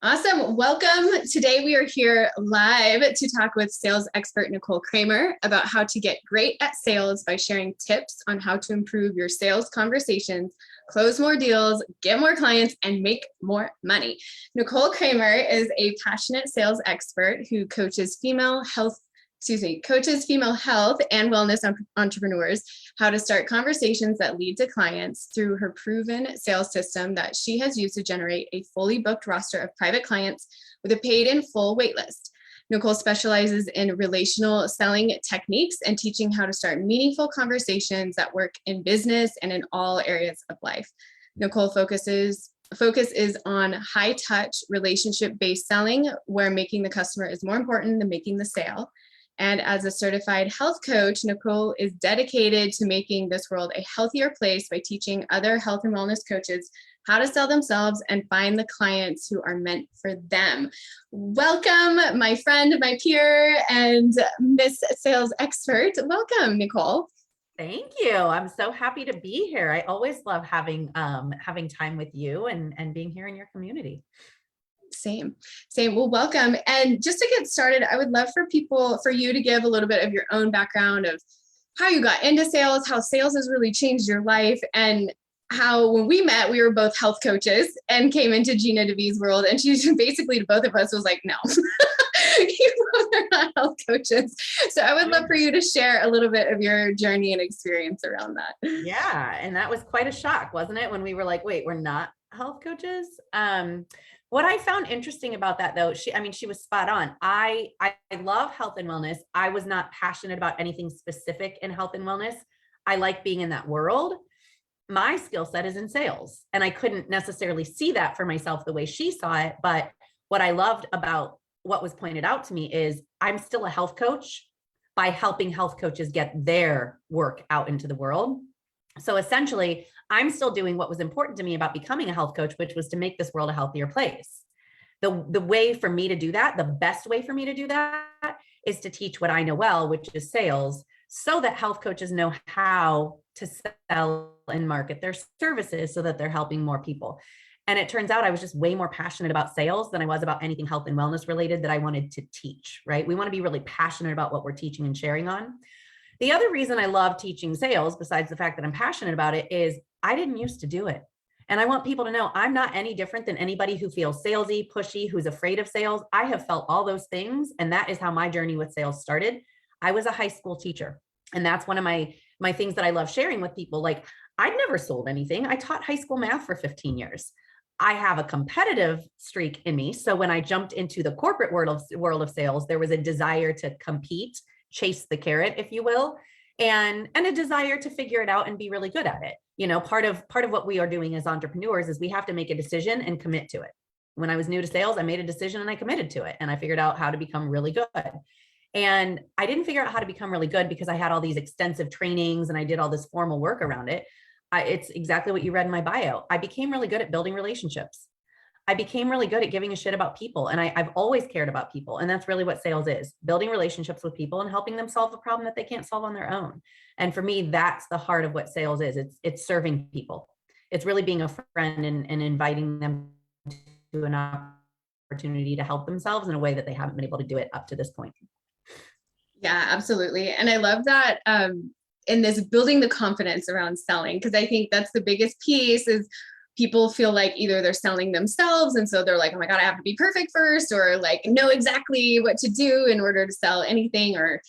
Awesome. Welcome. Today we are here live to talk with sales expert Nicole Cramer about how to get great at sales by sharing tips on how to improve your sales conversations, close more deals, get more clients, and make more money. Nicole Cramer is a passionate sales expert who coaches female health and wellness entrepreneurs how to start conversations that lead to clients through her proven sales system that she has used to generate a fully booked roster of private clients with a paid in full waitlist. Nicole specializes in relational selling techniques and teaching how to start meaningful conversations that work in business and in all areas of life. Nicole focus is on high touch relationship based selling, where making the customer is more important than making the sale. And as a certified health coach, Nicole is dedicated to making this world a healthier place by teaching other health and wellness coaches how to sell themselves and find the clients who are meant for them. Welcome, my friend, my peer, and Miss Sales Expert. Welcome, Nicole. Thank you. I'm so happy to be here. I always love having time with you and being here in your community. Same. Well, welcome. And just to get started, I would love for you to give a little bit of your own background of how you got into sales, how sales has really changed your life, and how when we met, we were both health coaches and came into Gina DeVee's world. And she basically to both of us was like, no, you both are not health coaches. So I would love for you to share a little bit of your journey and experience around that. Yeah. And that was quite a shock, wasn't it? When we were like, wait, we're not health coaches. What I found interesting about that though, she was spot on. I love health and wellness. I was not passionate about anything specific in health and wellness. I like being in that world. My skill set is in sales, and I couldn't necessarily see that for myself the way she saw it. But what I loved about what was pointed out to me is I'm still a health coach by helping health coaches get their work out into the world. So essentially, I'm still doing what was important to me about becoming a health coach, which was to make this world a healthier place. The way for me to do that, the best way for me to do that is to teach what I know well, which is sales, so that health coaches know how to sell and market their services so that they're helping more people. And it turns out I was just way more passionate about sales than I was about anything health and wellness related that I wanted to teach, right? We want to be really passionate about what we're teaching and sharing on. The other reason I love teaching sales, besides the fact that I'm passionate about it, is I didn't used to do it. And I want people to know I'm not any different than anybody who feels salesy, pushy, who's afraid of sales. I have felt all those things. And that is how my journey with sales started. I was a high school teacher. And that's one of my things that I love sharing with people. Like, I'd never sold anything. I taught high school math for 15 years. I have a competitive streak in me. So when I jumped into the corporate world of sales, there was a desire to compete, chase the carrot, if you will, and a desire to figure it out and be really good at it. You know, part of what we are doing as entrepreneurs is we have to make a decision and commit to it. When I was new to sales, I made a decision and I committed to it, and I figured out how to become really good. And I didn't figure out how to become really good because I had all these extensive trainings and I did all this formal work around it. It's exactly what you read in my bio. I became really good at building relationships. I became really good at giving a shit about people. And I've always cared about people. And that's really what sales is: building relationships with people and helping them solve a problem that they can't solve on their own. And for me, that's the heart of what sales is. It's serving people. It's really being a friend and inviting them to an opportunity to help themselves in a way that they haven't been able to do it up to this point. Yeah, absolutely. And I love that in this building the confidence around selling, because I think that's the biggest piece is people feel like either they're selling themselves. And so they're like, oh my God, I have to be perfect first, or like know exactly what to do in order to sell anything, or,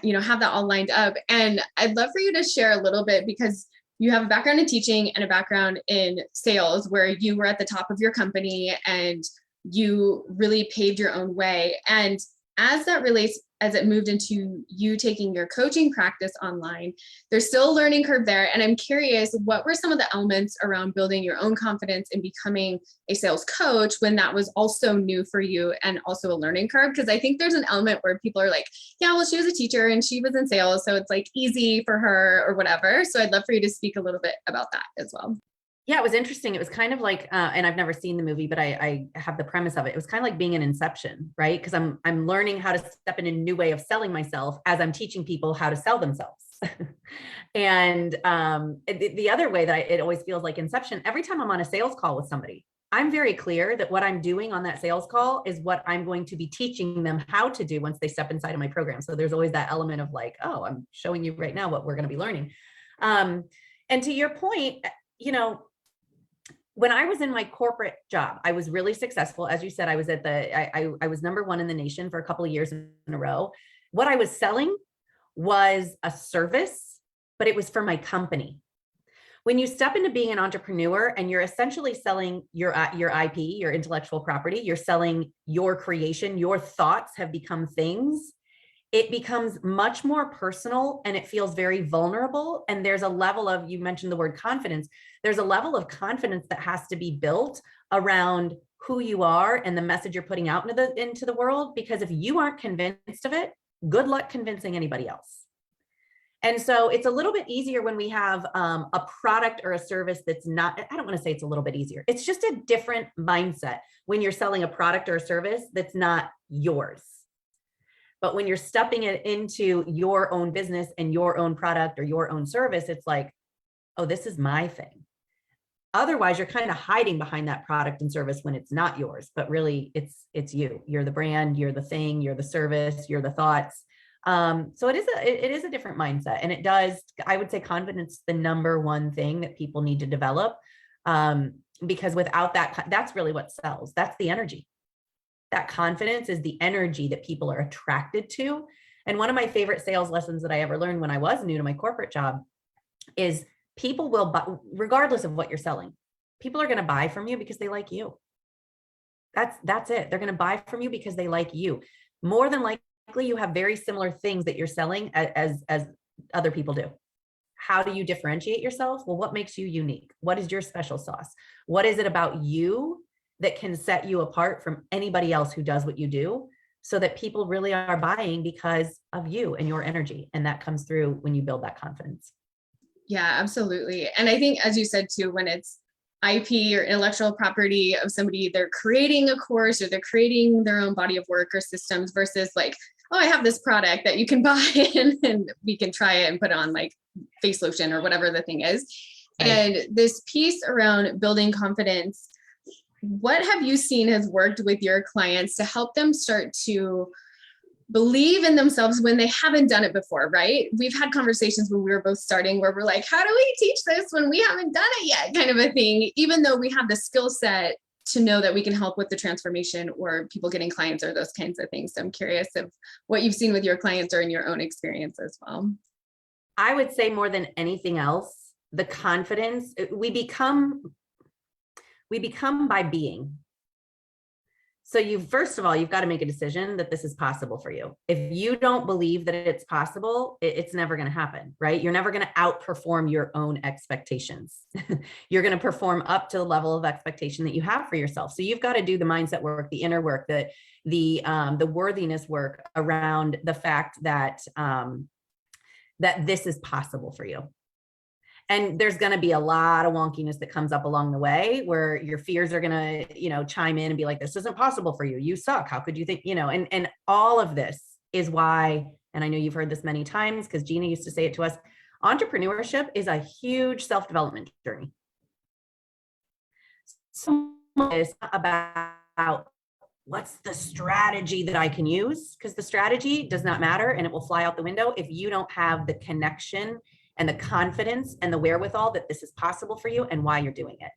you know, have that all lined up. And I'd love for you to share a little bit, because you have a background in teaching and a background in sales where you were at the top of your company and you really paved your own way. And as it moved into you taking your coaching practice online, there's still a learning curve there. And I'm curious, what were some of the elements around building your own confidence and becoming a sales coach when that was also new for you and also a learning curve? Because I think there's an element where people are like, yeah, well, she was a teacher and she was in sales, so it's like easy for her or whatever. So I'd love for you to speak a little bit about that as well. Yeah, it was interesting. It was kind of like, and I've never seen the movie, but I have the premise of it. It was kind of like being in Inception, right? Because I'm learning how to step in a new way of selling myself as I'm teaching people how to sell themselves. And the other way that it always feels like Inception, every time I'm on a sales call with somebody, I'm very clear that what I'm doing on that sales call is what I'm going to be teaching them how to do once they step inside of my program. So there's always that element of like, oh, I'm showing you right now what we're going to be learning. And to your point, you know, when I was in my corporate job, I was really successful. As you said, I was at I was number one in the nation for a couple of years in a row. What I was selling was a service, but it was for my company. When you step into being an entrepreneur and you're essentially selling your IP, your intellectual property, you're selling your creation, your thoughts have become things, it becomes much more personal and it feels very vulnerable. And there's a level of, you mentioned the word confidence, there's a level of confidence that has to be built around who you are and the message you're putting out into the world. Because if you aren't convinced of it, good luck convincing anybody else. And so it's a little bit easier when we have a product or a service that's not, I don't want to say it's a little bit easier. It's just a different mindset when you're selling a product or a service that's not yours. But when you're stepping it into your own business and your own product or your own service, it's like, oh, this is my thing. Otherwise, you're kind of hiding behind that product and service when it's not yours, but really it's you. You're the brand, you're the thing, you're the service, you're the thoughts. So it is a different mindset, and it does, I would say confidence is the number one thing that people need to develop. Because without that, that's really what sells. That's the energy. That confidence is the energy that people are attracted to. And one of my favorite sales lessons that I ever learned when I was new to my corporate job is people will buy, regardless of what you're selling, people are going to buy from you because they like you. That's it. They're going to buy from you because they like you. More than likely, you have very similar things that you're selling as other people do. How do you differentiate yourself? Well, what makes you unique? What is your special sauce? What is it about you that can set you apart from anybody else who does what you do, so that people really are buying because of you and your energy? And that comes through when you build that confidence. Yeah, absolutely. And I think, as you said too, when it's IP or intellectual property of somebody, they're creating a course or they're creating their own body of work or systems versus like, oh, I have this product that you can buy and we can try it and put on like face lotion or whatever the thing is. Right. And this piece around building confidence, what have you seen has worked with your clients to help them start to believe in themselves when they haven't done it before, right? We've had conversations when we were both starting where we're like, how do we teach this when we haven't done it yet, kind of a thing, even though we have the skill set to know that we can help with the transformation or people getting clients or those kinds of things. So I'm curious of what you've seen with your clients or in your own experience as well. I would say more than anything else, the confidence, we become by being. So first of all, you've got to make a decision that this is possible for you. If you don't believe that it's possible, it's never going to happen, right? You're never going to outperform your own expectations. You're going to perform up to the level of expectation that you have for yourself. So you've got to do the mindset work, the inner work, the worthiness work around the fact that that this is possible for you. And there's going to be a lot of wonkiness that comes up along the way where your fears are going to, chime in and be like, this isn't possible for you. You suck. How could you think, and all of this is why, and I know you've heard this many times because Gina used to say it to us, entrepreneurship is a huge self-development journey. So it's about what's the strategy that I can use, because the strategy does not matter and it will fly out the window if you don't have the connection and the confidence and the wherewithal that this is possible for you and why you're doing it.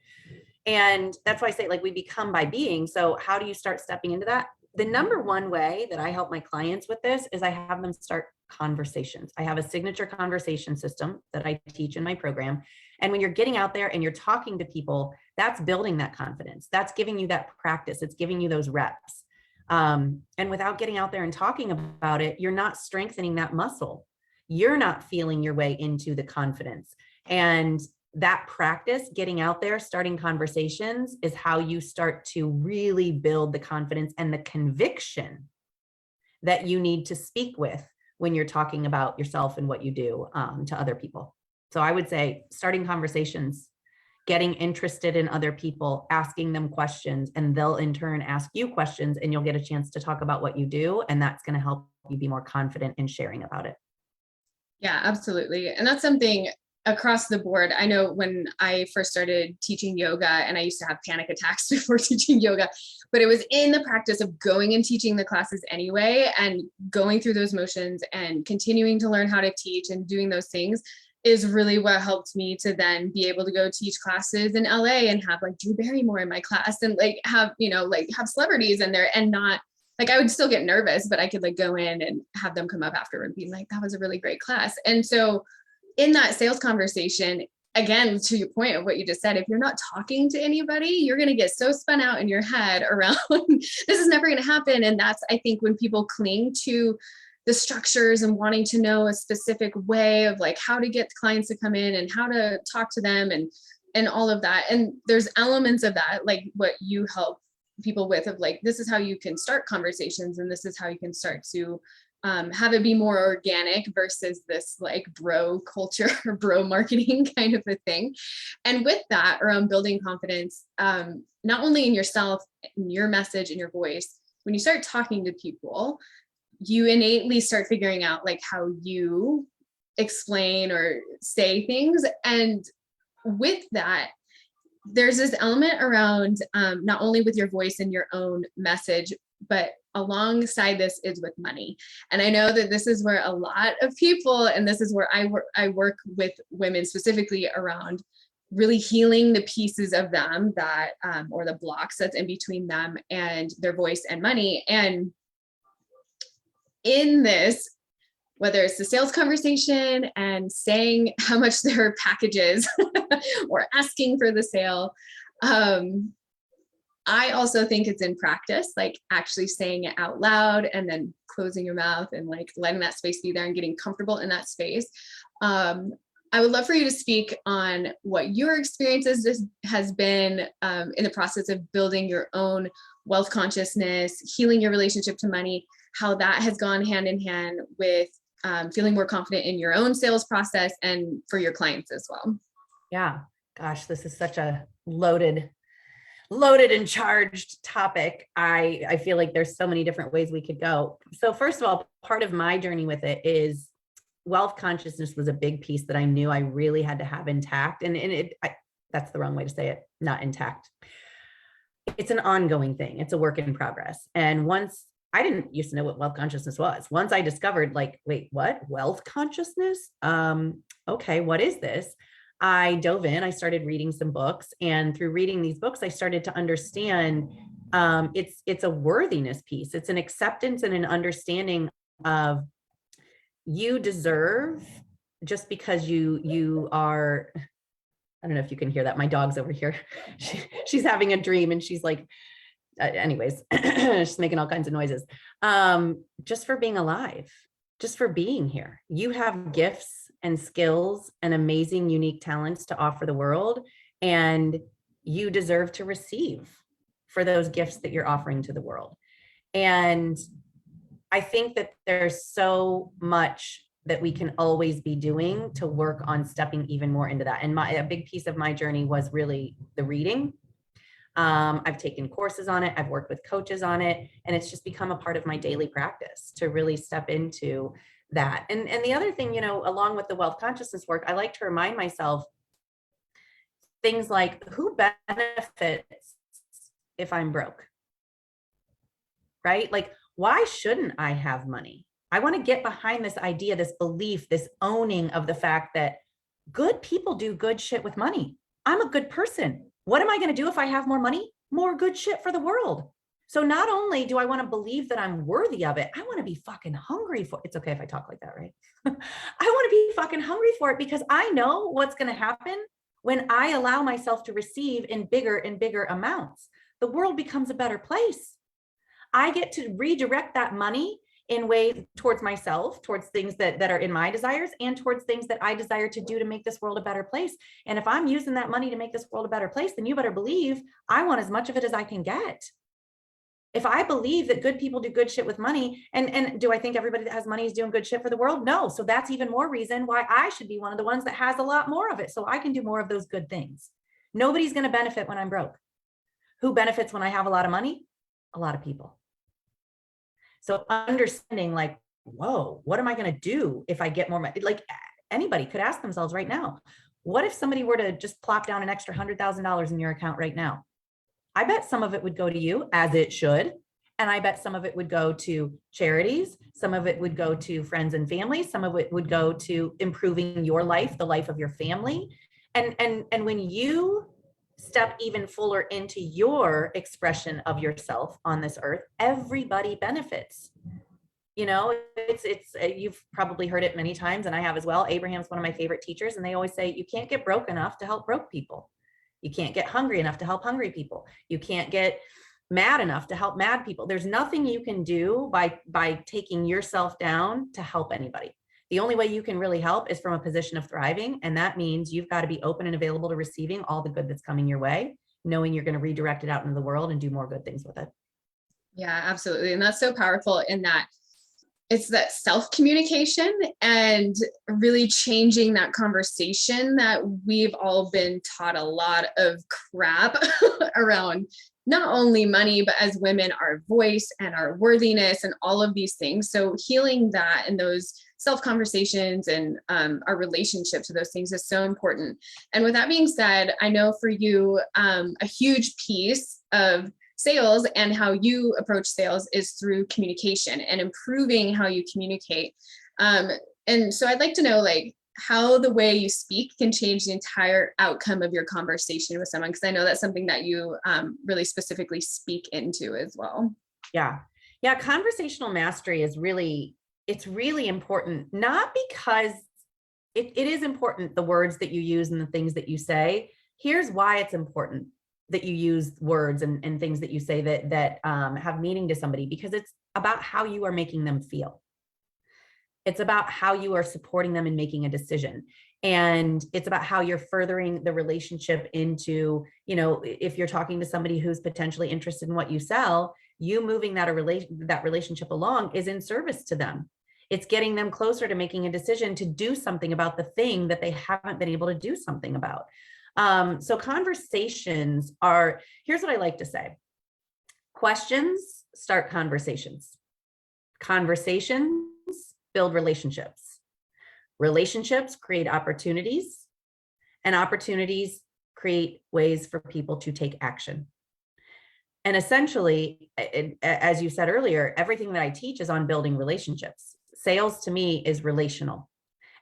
And that's why I say, like, we become by being. So how do you start stepping into that? The number one way that I help my clients with this is I have them start conversations. I have a signature conversation system that I teach in my program. And when you're getting out there and you're talking to people, that's building that confidence. That's giving you that practice. It's giving you those reps. And without getting out there and talking about it, you're not strengthening that muscle. You're not feeling your way into the confidence. And that practice, getting out there, starting conversations, is how you start to really build the confidence and the conviction that you need to speak with when you're talking about yourself and what you do to other people. So I would say starting conversations, getting interested in other people, asking them questions, and they'll in turn ask you questions, and you'll get a chance to talk about what you do. And that's going to help you be more confident in sharing about it. Yeah, absolutely. And that's something across the board. I know when I first started teaching yoga, and I used to have panic attacks before teaching yoga, but it was in the practice of going and teaching the classes anyway, and going through those motions and continuing to learn how to teach and doing those things is really what helped me to then be able to go teach classes in LA and have like Drew Barrymore in my class, and like have, you know, like have celebrities in there, and not like, I would still get nervous, but I could like go in and have them come up afterward and be like, that was a really great class. And so in that sales conversation, again, to your point of what you just said, if you're not talking to anybody, you're going to get so spun out in your head around this is never going to happen. And that's, I think, when people cling to the structures and wanting to know a specific way of like how to get clients to come in and how to talk to them and all of that. And there's elements of that, like what you help people with, of like, this is how you can start conversations, and this is how you can start to have it be more organic versus this like bro culture or bro marketing kind of a thing. And with that, around building confidence, not only in yourself, in your message, in your voice, when you start talking to people, you innately start figuring out like how you explain or say things. And with that, there's this element around not only with your voice and your own message, but alongside this is with money. And I know that this is where a lot of people, and this is where I work with women specifically around really healing the pieces of them that, or the blocks that's in between them and their voice and money. And in this, whether it's the sales conversation and saying how much their package is or asking for the sale, I also think it's in practice, like actually saying it out loud and then closing your mouth and like letting that space be there and getting comfortable in that space. I would love for you to speak on what your experiences has been in the process of building your own wealth consciousness, healing your relationship to money, how that has gone hand in hand with feeling more confident in your own sales process and for your clients as well. Yeah, gosh, this is such a loaded and charged topic. I feel like there's so many different ways we could go. So first of all, part of my journey with it is wealth consciousness was a big piece that I knew I really had to have intact. And that's the wrong way to say it, not intact. It's an ongoing thing. It's a work in progress. And once I didn't used to know what wealth consciousness was. Once I discovered like, wait, what? Wealth consciousness? Okay, what is this? I dove in, I started reading some books, and through reading these books, I started to understand it's a worthiness piece. It's an acceptance and an understanding of you deserve, just because you are, I don't know if you can hear that. My dog's over here. She's having a dream and she's like, anyways, she's making all kinds of noises. Just for being alive, just for being here. You have gifts and skills and amazing, unique talents to offer the world, and you deserve to receive for those gifts that you're offering to the world. And I think that there's so much that we can always be doing to work on stepping even more into that. And a big piece of my journey was really the reading. I've taken courses on it. I've worked with coaches on it, and it's just become a part of my daily practice to really step into that. And the other thing, you know, along with the wealth consciousness work, I like to remind myself things like, who benefits if I'm broke, right? Like, why shouldn't I have money? I want to get behind this idea, this belief, this owning of the fact that good people do good shit with money. I'm a good person. What am I going to do if I have more money? More good shit for the world. So not only do I want to believe that I'm worthy of it, I want to be fucking hungry for it. It's okay if I talk like that, right? I want to be fucking hungry for it, because I know what's going to happen when I allow myself to receive in bigger and bigger amounts. The world becomes a better place. I get to redirect that money in ways towards myself, towards things that are in my desires, and towards things that I desire to do to make this world a better place. And if I'm using that money to make this world a better place, then you better believe I want as much of it as I can get. If I believe that good people do good shit with money, and do I think everybody that has money is doing good shit for the world? No. So that's even more reason why I should be one of the ones that has a lot more of it, so I can do more of those good things. Nobody's going to benefit when I'm broke. Who benefits when I have a lot of money? A lot of people. So understanding like, whoa, what am I going to do if I get more money? Like, anybody could ask themselves right now, what if somebody were to just plop down an extra $100,000 in your account right now? I bet some of it would go to you, as it should. And I bet some of it would go to charities. Some of it would go to friends and family. Some of it would go to improving your life, the life of your family. And when you step even fuller into your expression of yourself on this earth, everybody benefits. You know, it's you've probably heard it many times, and I have as well. Abraham's one of my favorite teachers, and they always say, you can't get broke enough to help broke people. You can't get hungry enough to help hungry people. You can't get mad enough to help mad people. There's nothing you can do by taking yourself down to help anybody. The only way you can really help is from a position of thriving. And that means you've got to be open and available to receiving all the good that's coming your way, knowing you're going to redirect it out into the world and do more good things with it. Yeah, absolutely. And that's so powerful in that it's that self-communication and really changing that conversation that we've all been taught a lot of crap around not only money, but as women, our voice and our worthiness and all of these things. So healing that and those self-conversations and our relationship to those things is so important. And with that being said, I know for you, a huge piece of sales and how you approach sales is through communication and improving how you communicate. And so I'd like to know, like, how the way you speak can change the entire outcome of your conversation with someone, because I know that's something that you really specifically speak into as well. Yeah. Yeah. Conversational mastery is really, it's really important, not because it is important, the words that you use and the things that you say. Here's why it's important that you use words and things that you say that have meaning to somebody, because it's about how you are making them feel. It's about how you are supporting them in making a decision. And it's about how you're furthering the relationship into, you know, if you're talking to somebody who's potentially interested in what you sell, you moving that relationship along is in service to them. It's getting them closer to making a decision to do something about the thing that they haven't been able to do something about. So conversations are, here's what I like to say. Questions start conversations. Conversations build relationships. Relationships create opportunities, and opportunities create ways for people to take action. And essentially, as you said earlier, everything that I teach is on building relationships. Sales to me is relational,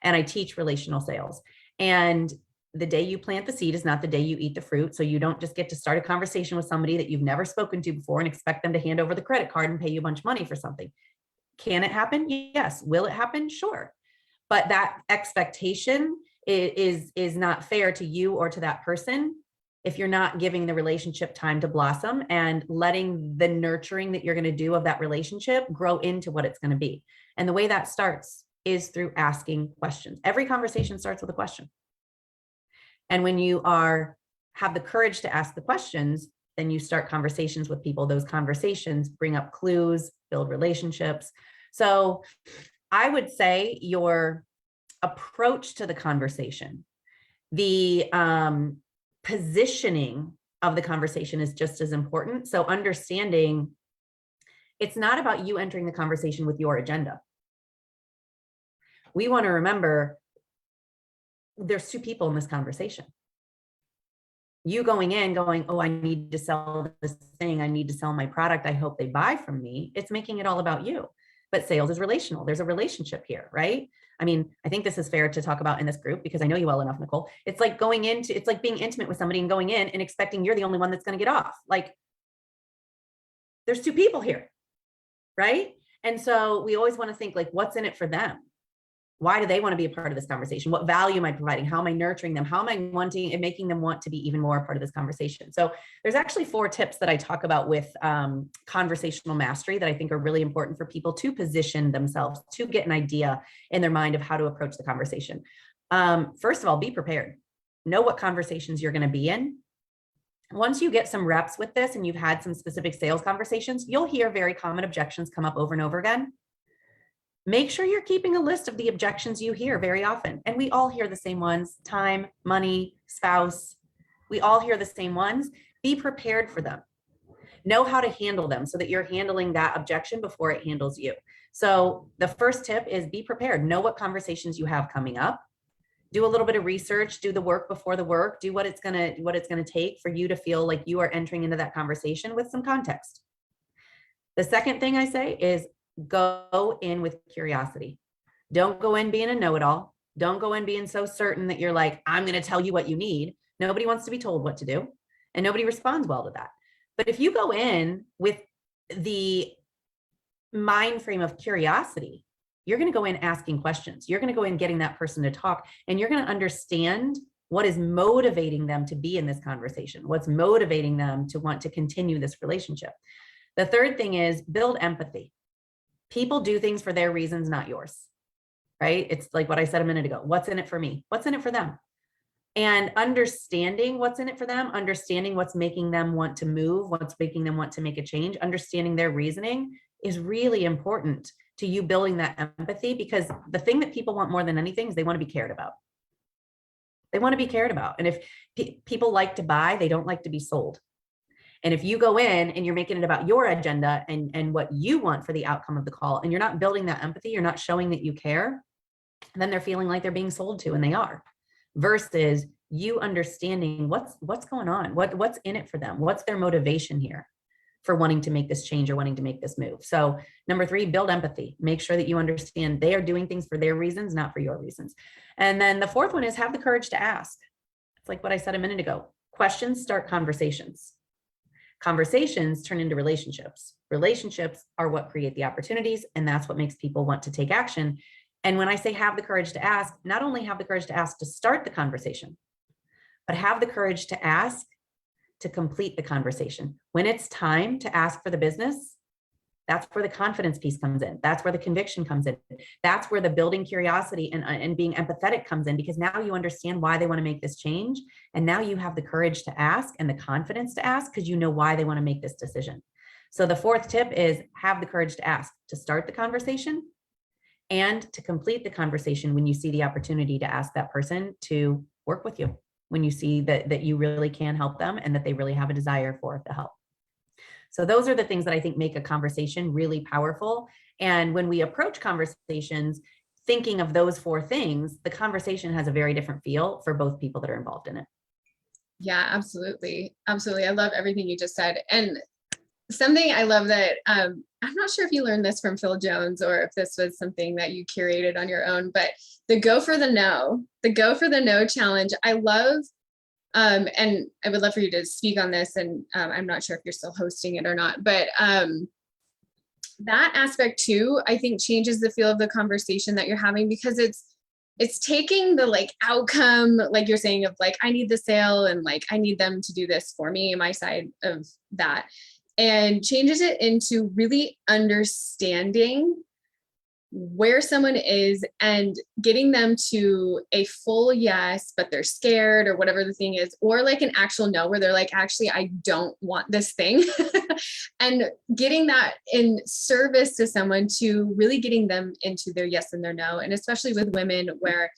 and I teach relational sales. And the day you plant the seed is not the day you eat the fruit. So you don't just get to start a conversation with somebody that you've never spoken to before and expect them to hand over the credit card and pay you a bunch of money for something. Can it happen? Yes. Will it happen? Sure. But that expectation is not fair to you or to that person if you're not giving the relationship time to blossom and letting the nurturing that you're going to do of that relationship grow into what it's going to be. And the way that starts is through asking questions. Every conversation starts with a question. And when you have the courage to ask the questions, then you start conversations with people. Those conversations bring up clues, build relationships. So I would say your approach to the conversation, the positioning of the conversation is just as important. So understanding it's not about you entering the conversation with your agenda. We want to remember there's two people in this conversation. You going in going, oh, I need to sell this thing. I need to sell my product. I hope they buy from me. It's making it all about you. But sales is relational. There's a relationship here, right? I mean, I think this is fair to talk about in this group because I know you well enough, Nicole. It's like it's like being intimate with somebody and going in and expecting you're the only one that's going to get off. Like, there's two people here, right? And so we always want to think like, what's in it for them? Why do they want to be a part of this conversation? What value am I providing? How am I nurturing them? How am I wanting and making them want to be even more a part of this conversation? So there's actually 4 tips that I talk about with conversational mastery that I think are really important for people to position themselves, to get an idea in their mind of how to approach the conversation. First of all, be prepared. Know what conversations you're going to be in. Once you get some reps with this and you've had some specific sales conversations, you'll hear very common objections come up over and over again. Make sure you're keeping a list of the objections you hear very often. And we all hear the same ones: time, money, spouse. We all hear the same ones. Be prepared for them. Know how to handle them so that you're handling that objection before it handles you. So the first tip is be prepared. Know what conversations you have coming up. do a little bit of research, do the work before the work, do what it's going to take for you to feel like you are entering into that conversation with some context. The second thing I say is go in with curiosity. Don't go in being a know-it-all. Don't go in being so certain that you're like, I'm going to tell you what you need. Nobody wants to be told what to do, and nobody responds well to that. But if you go in with the mind frame of curiosity, you're going to go in asking questions. You're going to go in getting that person to talk, and you're going to understand what is motivating them to be in this conversation, what's motivating them to want to continue this relationship. The third thing is build empathy. People do things for their reasons, not yours, right? It's like what I said a minute ago. What's in it for me? What's in it for them? And understanding what's in it for them, understanding what's making them want to move, what's making them want to make a change, understanding their reasoning is really important to you building that empathy, because the thing that people want more than anything is they want to be cared about. They want to be cared about. And if people like to buy, they don't like to be sold. And if you go in and you're making it about your agenda and what you want for the outcome of the call, and you're not building that empathy, you're not showing that you care, then they're feeling like they're being sold to, and they are. Versus you understanding what's going on, what's in it for them, what's their motivation here for wanting to make this change or wanting to make this move. So number 3, build empathy. Make sure that you understand they are doing things for their reasons, not for your reasons. And then the fourth one is have the courage to ask. It's like what I said a minute ago. Questions start conversations. Conversations turn into relationships. Relationships are what create the opportunities, and that's what makes people want to take action. And when I say have the courage to ask, not only have the courage to ask to start the conversation, but have the courage to ask to complete the conversation. When it's time to ask for the business, that's where the confidence piece comes in. That's where the conviction comes in. That's where the building curiosity and being empathetic comes in, because now you understand why they want to make this change. And now you have the courage to ask and the confidence to ask because you know why they want to make this decision. So the fourth tip is have the courage to ask to start the conversation and to complete the conversation when you see the opportunity to ask that person to work with you, when you see that you really can help them and that they really have a desire for the help. So those are the things that I think make a conversation really powerful. And when we approach conversations, thinking of those 4 things, the conversation has a very different feel for both people that are involved in it. Yeah, absolutely. Absolutely. I love everything you just said. And something I love that, I'm not sure if you learned this from Phil Jones or if this was something that you curated on your own, but the go for the no challenge. I love, and I would love for you to speak on this. And I'm not sure if you're still hosting it or not, but that aspect too, I think changes the feel of the conversation that you're having, because it's taking the like outcome, like you're saying, of like, I need the sale and like, I need them to do this for me, my side of that, and changes it into really understanding where someone is and getting them to a full yes, but they're scared or whatever the thing is, or like an actual no, where they're like, actually, I don't want this thing. And getting that in service to someone to really getting them into their yes and their no. And especially with women, where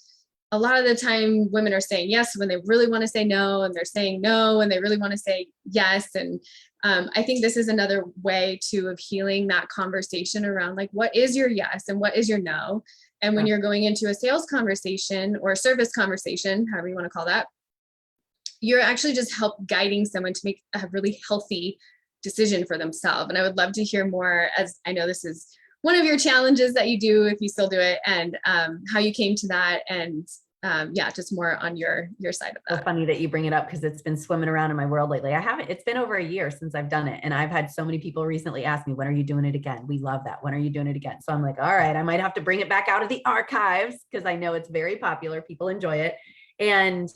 a lot of the time women are saying yes when they really want to say no, and they're saying no and they really want to say yes. And I think this is another way too of healing that conversation around like, what is your yes and what is your no? And when you're going into a sales conversation or a service conversation, however you want to call that, you're actually just guiding someone to make a really healthy decision for themselves. And I would love to hear more, as I know this is one of your challenges that you do, if you still do it, and how you came to that, and yeah, just more on your side of that. So funny that you bring it up, because it's been swimming around in my world lately. It's been over a year since I've done it. And I've had so many people recently ask me, when are you doing it again? We love that. When are you doing it again? So I'm like, all right, I might have to bring it back out of the archives, because I know it's very popular. People enjoy it. And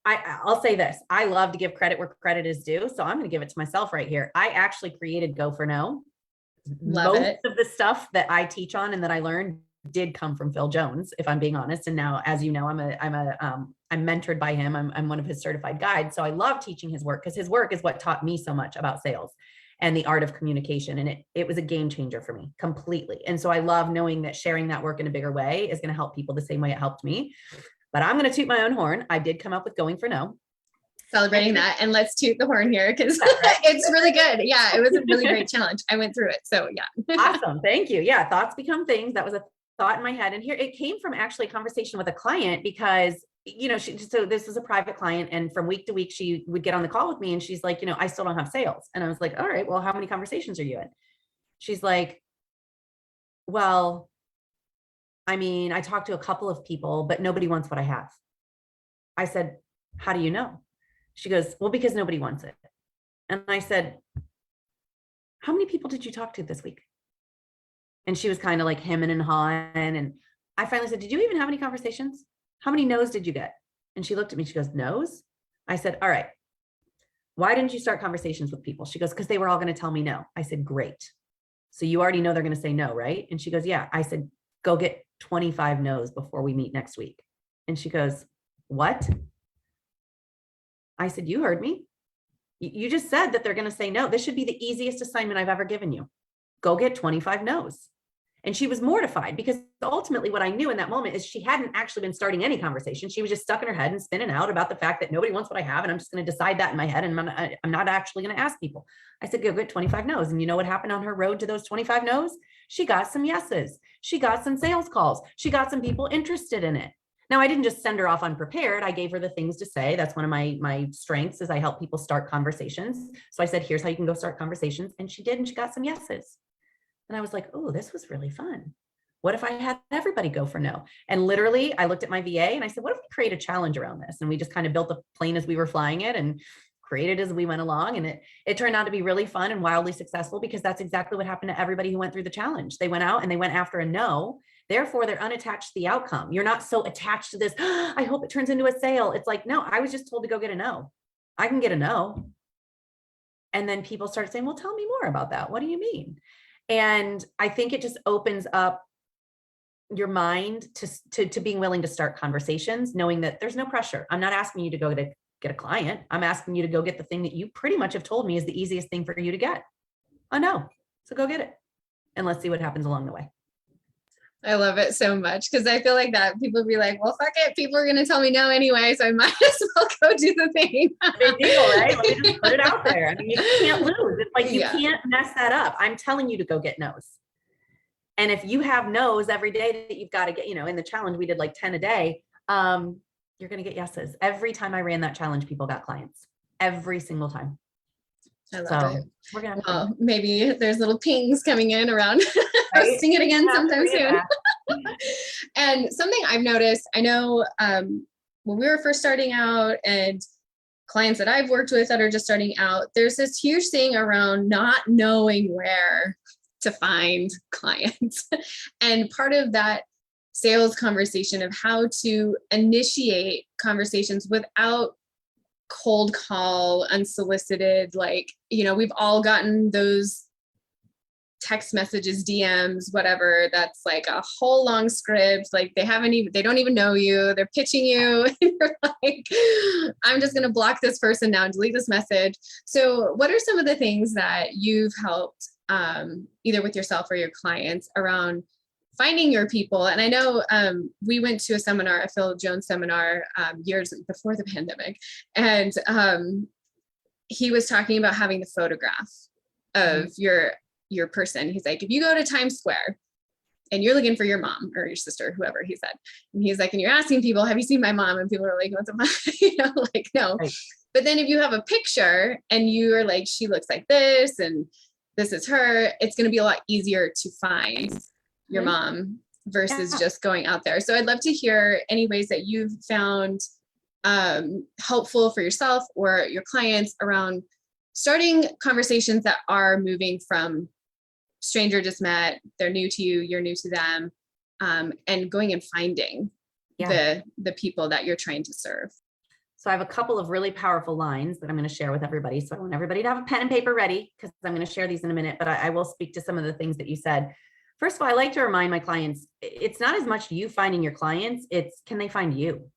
I'll say this, I love to give credit where credit is due. So I'm going to give it to myself right here. I actually created Go for No. Love Most it. of the stuff that I teach on and that I learned did come from Phil Jones, if I'm being honest. And now, as you know, I'm mentored by him. I'm one of his certified guides. So I love teaching his work, because his work is what taught me so much about sales and the art of communication. And it was a game changer for me completely. And so I love knowing that sharing that work in a bigger way is going to help people the same way it helped me. But I'm going to toot my own horn. I did come up with Going for No. Celebrating that, and let's toot the horn here, because it's really good. Yeah, it was a really great challenge. I went through it. So yeah. Awesome. Thank you. Yeah. Thoughts become things. That was a thought in my head, and here it came from actually a conversation with a client because, so this was a private client, and from week to week, she would get on the call with me and she's like, I still don't have sales. And I was like, all right, well, how many conversations are you in? She's like, well, I mean, I talked to a couple of people, but nobody wants what I have. I said, how do you know? She goes, well, because nobody wants it. And I said, how many people did you talk to this week? And she was kind of like hemming and hawing. And I finally said, did you even have any conversations? How many no's did you get? And she looked at me, she goes, no's? I said, all right, why didn't you start conversations with people? She goes, because they were all going to tell me no. I said, great. So you already know they're going to say no, right? And she goes, yeah. I said, go get 25 no's before we meet next week. And she goes, what? I said, you heard me. You just said that they're going to say no. This should be the easiest assignment I've ever given you. Go get 25 no's. And she was mortified because ultimately what I knew in that moment is she hadn't actually been starting any conversation. She was just stuck in her head and spinning out about the fact that nobody wants what I have. And I'm just going to decide that in my head. And I'm not actually going to ask people. I said, go get 25 no's. And you know what happened on her road to those 25 no's? She got some yeses. She got some sales calls. She got some people interested in it. Now, I didn't just send her off unprepared. I gave her the things to say. That's one of my strengths is I help people start conversations. So I said, here's how you can go start conversations. And she did, and she got some yeses. And I was like, oh, this was really fun. What if I had everybody go for no? And literally I looked at my VA and I said, what if we create a challenge around this? And we just kind of built a plane as we were flying it and created as we went along. And it turned out to be really fun and wildly successful because that's exactly what happened to everybody who went through the challenge. They went out and they went after a no. Therefore, they're unattached to the outcome. You're not so attached to this. Oh, I hope it turns into a sale. It's like, no, I was just told to go get a no. I can get a no. And then people started saying, well, tell me more about that. What do you mean? And I think it just opens up your mind to being willing to start conversations, knowing that there's no pressure. I'm not asking you to go to get a client. I'm asking you to go get the thing that you pretty much have told me is the easiest thing for you to get. I know. So go get it. And let's see what happens along the way. I love it so much because I feel like that people be like, well, fuck it. People are going to tell me no anyway. So I might as well go do the thing. Big deal, right? Let me just put it out there. I mean, you can't lose. It's like, you can't mess that up. I'm telling you to go get no's. And if you have no's every day that you've got to get, in the challenge, we did like 10 a day. You're going to get yeses. Every time I ran that challenge, people got clients every single time. I love it. We're gonna maybe there's little pings coming in around hosting it again sometime soon. And something I've noticed, I know when we were first starting out and clients that I've worked with that are just starting out, there's this huge thing around not knowing where to find clients. And part of that sales conversation of how to initiate conversations without cold call, unsolicited, we've all gotten those text messages, DMs, whatever, that's like a whole long script. Like they don't even know you. They're pitching you. And you're like, I'm just going to block this person now and delete this message. So what are some of the things that you've helped either with yourself or your clients around finding your people? And I know we went to a seminar, a Phil Jones seminar years before the pandemic. And he was talking about having the photograph of your person. He's like, if you go to Times Square and you're looking for your mom or your sister, whoever he said, and he's like, and you're asking people, have you seen my mom? And people are like, what the fuck? No. Right. But then if you have a picture and you are like, she looks like this and this is her, it's going to be a lot easier to find your mom versus just going out there. So I'd love to hear any ways that you've found helpful for yourself or your clients around starting conversations that are moving from stranger just met, they're new to you, you're new to them, and going and finding the people that you're trying to serve. So I have a couple of really powerful lines that I'm going to share with everybody. So I want everybody to have a pen and paper ready because I'm going to share these in a minute, but I will speak to some of the things that you said. First of all, I like to remind my clients, it's not as much you finding your clients, it's can they find you?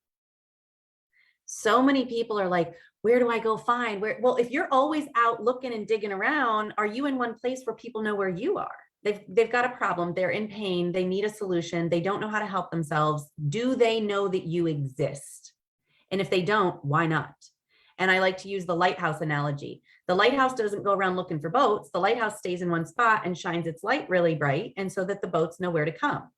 So many people are like, where do I go find? Well, if you're always out looking and digging around, are you in one place where people know where you are? They've got a problem, they're in pain, they need a solution, they don't know how to help themselves. Do they know that you exist? And if they don't, why not? And I like to use the lighthouse analogy. The lighthouse doesn't go around looking for boats. The lighthouse stays in one spot and shines its light really bright, and so that the boats know where to come.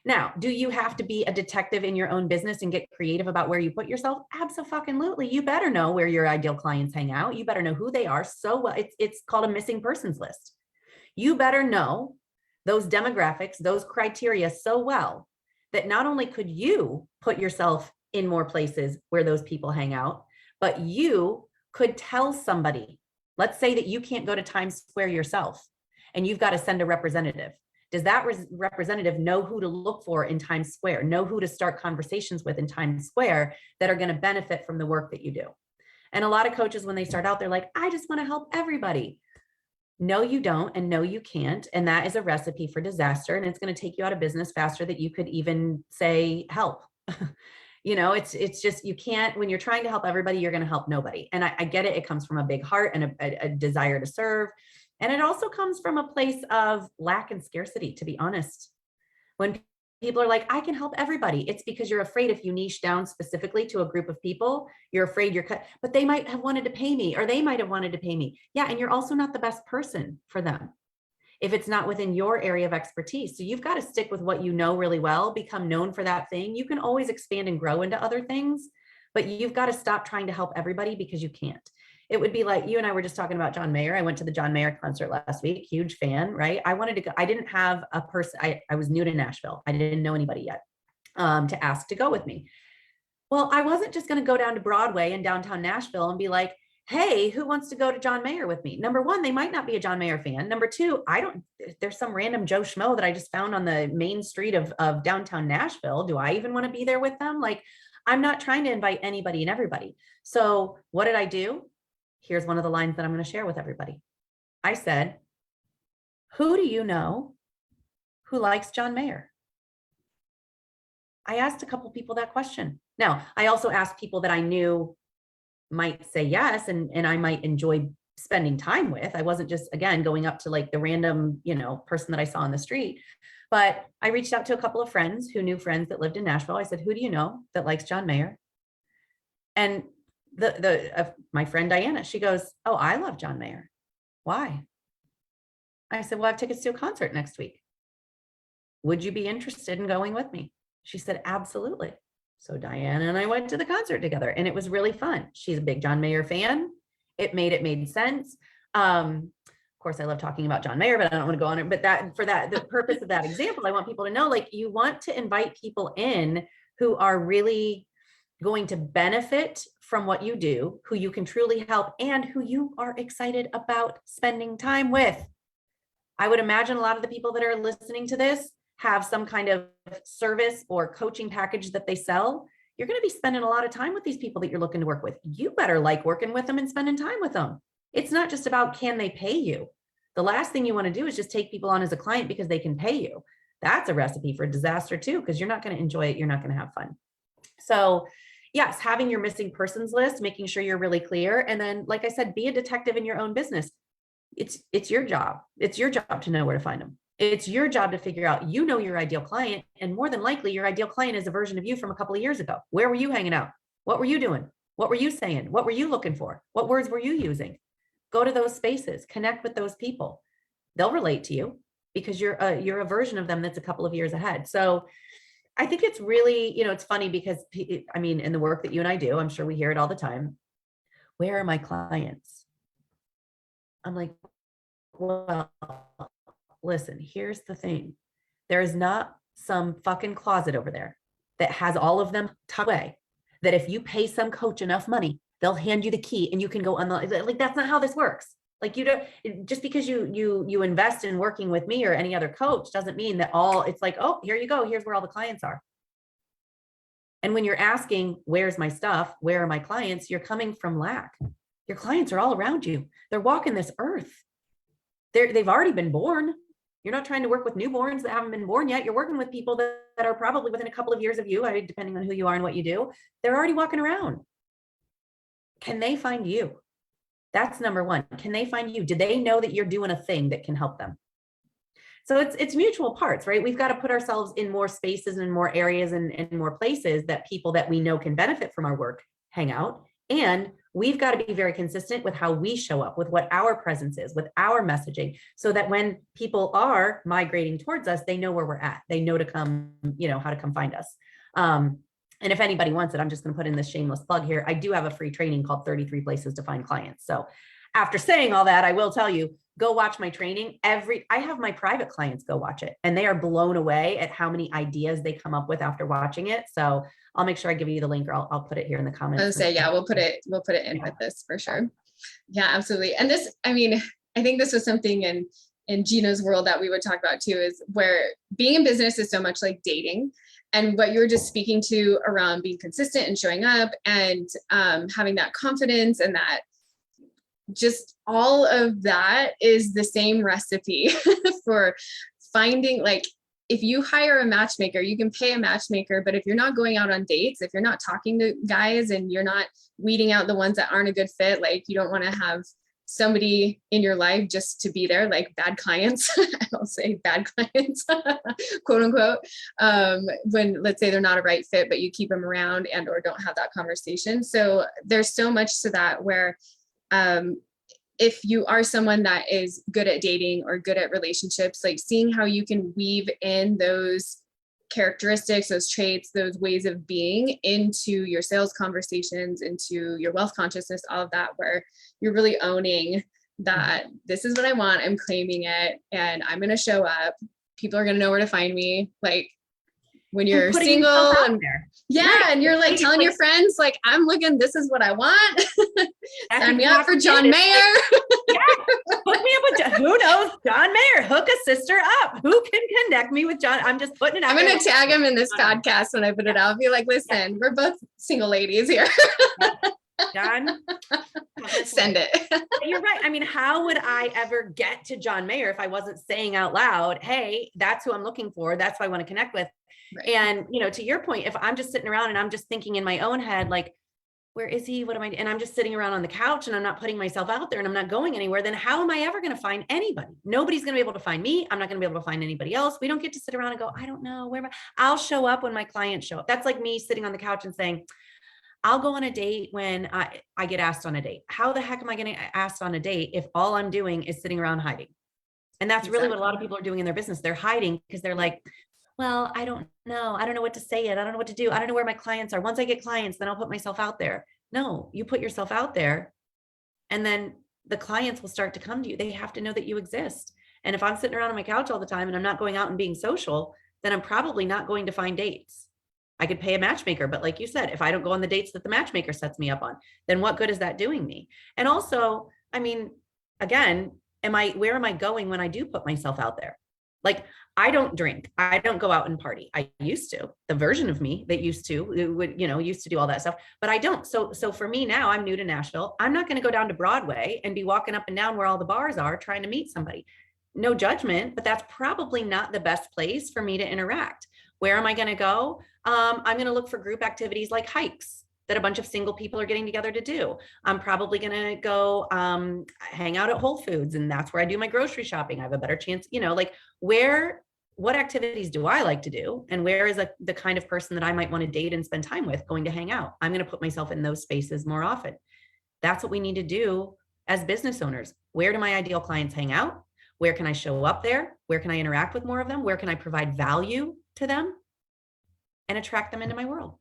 Now, do you have to be a detective in your own business and get creative about where you put yourself? Absolutely. You better know where your ideal clients hang out. You better know who they are so well. It's called a missing persons list. You better know those demographics, those criteria so well that not only could you put yourself in more places where those people hang out, but you could tell somebody, let's say that you can't go to Times Square yourself and you've got to send a representative. Does that representative know who to look for in Times Square, know who to start conversations with in Times Square that are going to benefit from the work that you do? And a lot of coaches, when they start out, they're like, I just want to help everybody. No, you don't. And no, you can't. And that is a recipe for disaster. And it's going to take you out of business faster than you could even say help. It's just, you can't, when you're trying to help everybody, you're going to help nobody. And I get it. It comes from a big heart and a desire to serve. And it also comes from a place of lack and scarcity, to be honest. When people are like, I can help everybody, it's because you're afraid if you niche down specifically to a group of people, you're afraid you're cut, but they might have wanted to pay me, or they might have wanted to pay me. Yeah. And you're also not the best person for them if it's not within your area of expertise. So you've got to stick with what you know really well, become known for that thing. You can always expand and grow into other things, but you've got to stop trying to help everybody because you can't. It would be like you and I were just talking about John Mayer. I went to the John Mayer concert last week, huge fan, right? I wanted to go. I didn't have a person. I was new to Nashville. I didn't know anybody yet to ask to go with me. Well, I wasn't just going to go down to Broadway in downtown Nashville and be like, hey, who wants to go to John Mayer with me? Number one, they might not be a John Mayer fan. Number two, there's some random Joe Schmo that I just found on the main street of downtown Nashville. Do I even want to be there with them? Like, I'm not trying to invite anybody and everybody. So what did I do? Here's one of the lines that I'm going to share with everybody. I said, who do you know who likes John Mayer? I asked a couple people that question. Now, I also asked people that I knew might say yes, and I might enjoy spending time with. I wasn't just, again, going up to like the random, person that I saw on the street, but I reached out to a couple of friends who knew friends that lived in Nashville. I said, who do you know that likes John Mayer? And my friend Diana, she goes, oh, I love John Mayer. Why? I said, well, I have tickets to a concert next week. Would you be interested in going with me? She said, absolutely. So Diana and I went to the concert together and it was really fun. She's a big John Mayer fan. It made sense. Of course, I love talking about John Mayer, but I don't want to go on it. But the purpose of that example, I want people to know, like, you want to invite people in who are really going to benefit from what you do, who you can truly help, and who you are excited about spending time with. I would imagine a lot of the people that are listening to this have some kind of service or coaching package that they sell. You're going to be spending a lot of time with these people that you're looking to work with. You better like working with them and spending time with them. It's not just about, can they pay you? The last thing you want to do is just take people on as a client because they can pay you. That's a recipe for disaster too, because you're not going to enjoy it. You're not going to have fun. So yes, having your missing persons list, making sure you're really clear. And then, like I said, be a detective in your own business. It's your job. It's your job to know where to find them. It's your job to figure out, your ideal client. And more than likely, your ideal client is a version of you from a couple of years ago. Where were you hanging out? What were you doing? What were you saying? What were you looking for? What words were you using? Go to those spaces, connect with those people. They'll relate to you because you're a version of them that's a couple of years ahead. So I think it's really, it's funny because, in the work that you and I do, I'm sure we hear it all the time. Where are my clients? I'm like, well, listen, here's the thing. There is not some fucking closet over there that has all of them tucked away, that if you pay some coach enough money, they'll hand you the key and you can go like, that's not how this works. Like, you don't, just because you invest in working with me or any other coach doesn't mean that it's like, oh, here you go. Here's where all the clients are. And when you're asking, where's my stuff? Where are my clients? You're coming from lack. Your clients are all around you. They're walking this earth. They've already been born. You're not trying to work with newborns that haven't been born yet. You're working with people that are probably within a couple of years of you, depending on who you are and what you do. They're already walking around. Can they find you? That's number one. Can they find you? Do they know that you're doing a thing that can help them? So it's mutual parts, right? We've got to put ourselves in more spaces and more areas and more places that people that we know can benefit from our work hang out. And we've got to be very consistent with how we show up, with what our presence is, with our messaging, so that when people are migrating towards us, they know where we're at. They know to come, how to come find us. And if anybody wants it, I'm just going to put in this shameless plug here. I do have a free training called 33 Places to Find Clients. So after saying all that, I will tell you, go watch my training. I have my private clients go watch it, and they are blown away at how many ideas they come up with after watching it. So I'll make sure I give you the link, or I'll put it here in the comments. I was say, yeah, we'll put it in with this for sure. Yeah, absolutely. And this, I think this was something in Gina's world that we would talk about too, is where being in business is so much like dating, and what you're just speaking to around being consistent and showing up and having that confidence, and that just all of that is the same recipe for finding, like, if you hire a matchmaker, you can pay a matchmaker, but if you're not going out on dates, if you're not talking to guys and you're not weeding out the ones that aren't a good fit, like, you don't want to have somebody in your life just to be there, like bad clients. I'll say bad clients, quote unquote, when, let's say, they're not a right fit, but you keep them around and or don't have that conversation. So there's so much to that, where if you are someone that is good at dating or good at relationships, like seeing how you can weave in those characteristics, those traits, those ways of being into your sales conversations, into your wealth consciousness, all of that, where you're really owning that this is what I want, I'm claiming it, and I'm going to show up. People are going to know where to find me. Like, when you're single and right. And you're like telling your friends, like, I'm looking, this is what I want. Sign me up for John Mayer. Hook me up with who knows, John Mayer, hook a sister up. Who can connect me with John? I'm just putting it out. I'm going to tag him in this podcast when I put it out. I'll be like, listen, we're both single ladies here. John, send it. You're right. How would I ever get to John Mayer if I wasn't saying out loud, hey, that's who I'm looking for. That's who I want to connect with. Right. And, to your point, if I'm just sitting around and I'm just thinking in my own head, like, where is he? What am I? And I'm just sitting around on the couch and I'm not putting myself out there and I'm not going anywhere, then how am I ever going to find anybody? Nobody's going to be able to find me. I'm not going to be able to find anybody else. We don't get to sit around and go, I don't know where I'll show up when my clients show up. That's like me sitting on the couch and saying, I'll go on a date when I get asked on a date. How the heck am I getting asked on a date if all I'm doing is sitting around hiding? And that's really what a lot of people are doing in their business. They're hiding because they're like, well, I don't know. I don't know what to say yet. I don't know what to do. I don't know where my clients are. Once I get clients, then I'll put myself out there. No, you put yourself out there, and then the clients will start to come to you. They have to know that you exist. And if I'm sitting around on my couch all the time and I'm not going out and being social, then I'm probably not going to find dates. I could pay a matchmaker, but like you said, if I don't go on the dates that the matchmaker sets me up on, then what good is that doing me? And also, again, where am I going when I do put myself out there? Like, I don't drink. I don't go out and party. I used to. The version of me that used to do all that stuff, but I don't. So for me now, I'm new to Nashville. I'm not going to go down to Broadway and be walking up and down where all the bars are trying to meet somebody. No judgment, but that's probably not the best place for me to interact. Where am I going to go? I'm going to look for group activities like hikes that a bunch of single people are getting together to do. I'm probably going to go hang out at Whole Foods, and that's where I do my grocery shopping. I have a better chance, what activities do I like to do? And where is the kind of person that I might want to date and spend time with going to hang out? I'm going to put myself in those spaces more often. That's what we need to do as business owners. Where do my ideal clients hang out? Where can I show up there? Where can I interact with more of them? Where can I provide value to them and attract them into my world?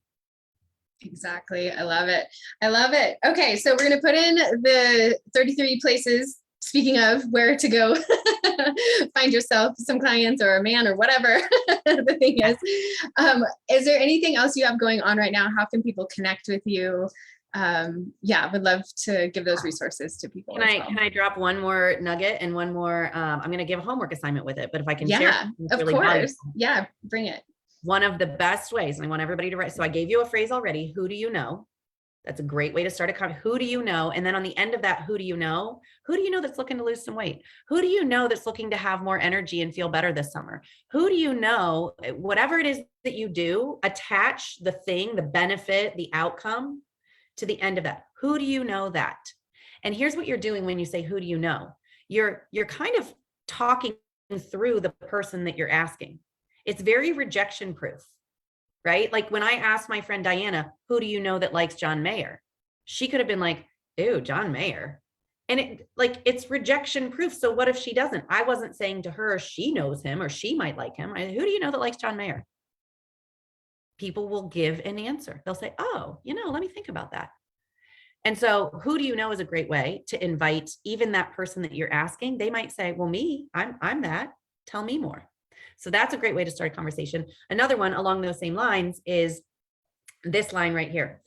Exactly. I love it. I love it. Okay. So we're going to put in the 33 places, speaking of where to go find yourself some clients or a man or whatever the thing is there anything else you have going on right now? How can people connect with you? Would love to give those resources to people. Can I drop one more nugget and one more, I'm going to give a homework assignment with it, but if I can share. Of really course. Valuable. Yeah. Bring it. One of the best ways, and I want everybody to write. So I gave you a phrase already. Who do you know? That's a great way to start a conversation. Who do you know? And then on the end of that, who do you know? Who do you know that's looking to lose some weight? Who do you know that's looking to have more energy and feel better this summer? Who do you know, whatever it is that you do, attach the thing, the benefit, the outcome to the end of that. Who do you know that? And here's what you're doing when you say, who do you know? You're kind of talking through the person that you're asking. It's very rejection proof, right? Like when I asked my friend Diana, who do you know that likes John Mayer? She could have been like, ew, John Mayer. And it's rejection proof. So what if she doesn't? I wasn't saying to her, she knows him or she might like him. Who do you know that likes John Mayer? People will give an answer. They'll say, oh, let me think about that. And so who do you know is a great way to invite even that person that you're asking. They might say, well, me, I'm that. Tell me more. So that's a great way to start a conversation. Another one along those same lines is this line right here.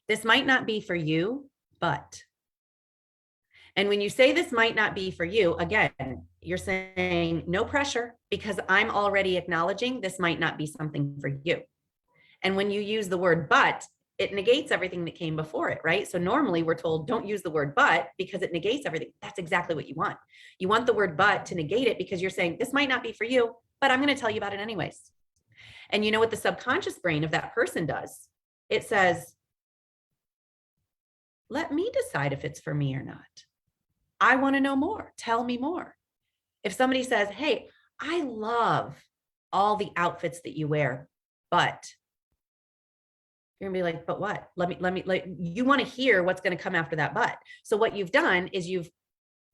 This might not be for you, but. And when you say this might not be for you, again, you're saying no pressure because I'm already acknowledging this might not be something for you. And when you use the word but, it negates everything that came before it, right? So normally we're told don't use the word but because it negates everything. That's exactly what you want. You want the word but to negate it because you're saying this might not be for you, but I'm going to tell you about it anyways. And you know what the subconscious brain of that person does? It says, let me decide if it's for me or not. I want to know more. Tell me more. If somebody says, hey, I love all the outfits that you wear, but you're gonna be like, but what? Let me you want to hear what's going to come after that but. So what you've done is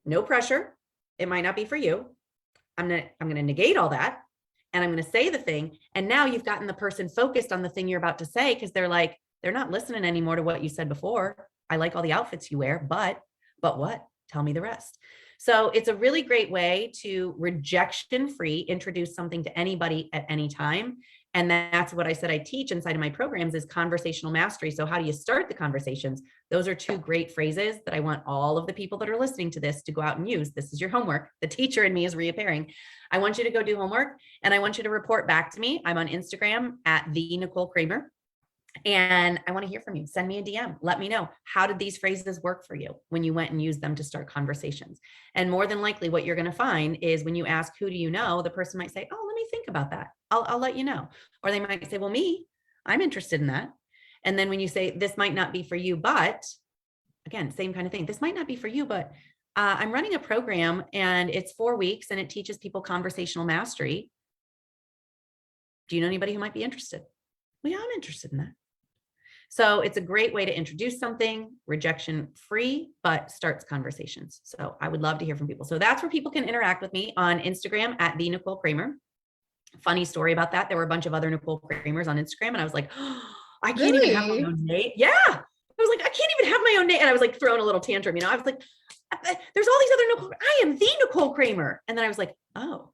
no pressure. It might not be for you. I'm gonna negate all that and I'm gonna say the thing. And now you've gotten the person focused on the thing you're about to say because they're not listening anymore to what you said before. I like all the outfits you wear, but what? Tell me the rest. So it's a really great way to rejection-free introduce something to anybody at any time. And that's what I said I teach inside of my programs is conversational mastery. So how do you start the conversations? Those are two great phrases that I want all of the people that are listening to this to go out and use. This is your homework. The teacher in me is reappearing. I want you to go do homework and I want you to report back to me. I'm on Instagram at the Nicole Cramer. And I want to hear from you. Send me a DM. Let me know, how did these phrases work for you when you went and used them to start conversations? And more than likely what you're going to find is when you ask, who do you know? The person might say, oh, let me think about that. I'll let you know. Or they might say, well, me, I'm interested in that. And then when you say, this might not be for you, but again, same kind of thing. This might not be for you, but I'm running a program and it's 4 weeks and it teaches people conversational mastery. Do you know anybody who might be interested? Well, yeah, I'm interested in that. So it's a great way to introduce something rejection free, but starts conversations. So I would love to hear from people. So that's where people can interact with me on Instagram at the Nicole Cramer. Funny story about that. There were a bunch of other Nicole Cramers on Instagram and I was like, oh, I can't even have my own name. Yeah. I was like, I can't even have my own name. And I was like throwing a little tantrum, I was like, there's all these other Nicole. I am the Nicole Cramer. And then I was like, oh,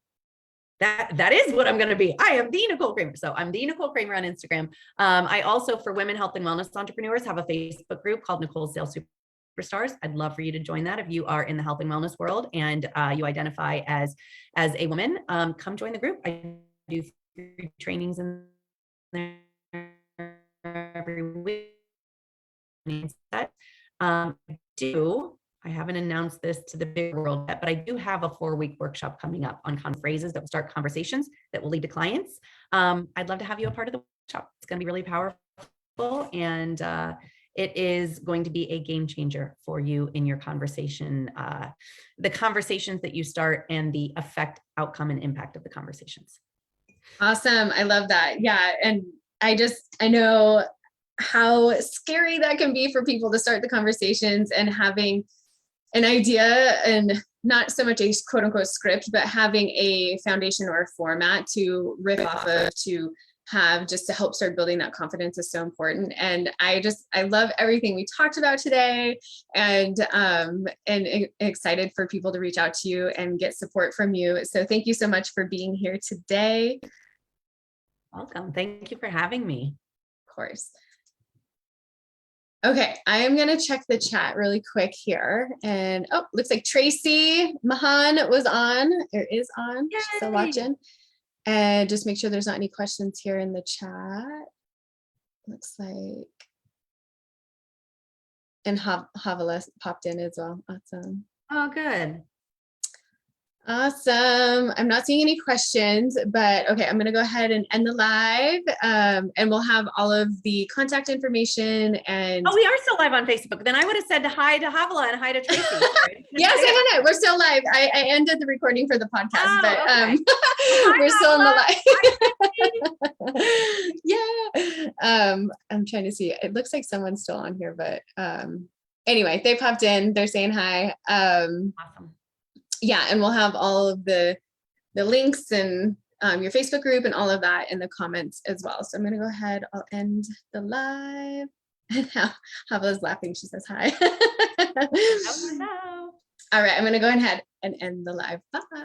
that is what I'm going to be. I am the Nicole Cramer. So I'm the Nicole Cramer on Instagram. I also, for women health and wellness entrepreneurs, have a Facebook group called Nicole's Sales Superstars. I'd love for you to join that. If you are in the health and wellness world and you identify as a woman, come join the group. I do free trainings in there every week. I haven't announced this to the big world yet, but I do have a 4-week workshop coming up on phrases that will start conversations that will lead to clients. I'd love to have you a part of the workshop. It's going to be really powerful and it is going to be a game changer for you in your conversation, the conversations that you start and the effect, outcome, and impact of the conversations. Awesome. I love that. Yeah. And I know how scary that can be for people to start the conversations and having an idea and not so much a quote unquote script, but having a foundation or a format to riff off of, to have just to help start building that confidence is so important. And I love everything we talked about today and excited for people to reach out to you and get support from you. So thank you so much for being here today. Welcome. Thank you for having me. Of course. Okay, I am going to check the chat really quick here. And looks like Tracy Mahan is on. She's still watching. And just make sure there's not any questions here in the chat. Looks like. And Havala popped in as well. Awesome. Oh, good. Awesome. I'm not seeing any questions, but okay, I'm going to go ahead and end the live. And we'll have all of the contact information and Oh, we are still live on Facebook. Then I would have said hi to Havilah and hi to Tracy. Sorry. yes, I had it. We're still live. I ended the recording for the podcast, Oh, but okay. Well, we're still in Havilah. the live. Yeah. I'm trying to see. It looks like someone's still on here, but anyway, they popped in. They're saying hi. Awesome. Yeah, and we'll have all of the links and your Facebook group and all of that in the comments as well. So I'm going to go ahead. I'll end the live. And Havilah's laughing. She says hi. Oh, no. All right, I'm going to go ahead and end the live. Bye.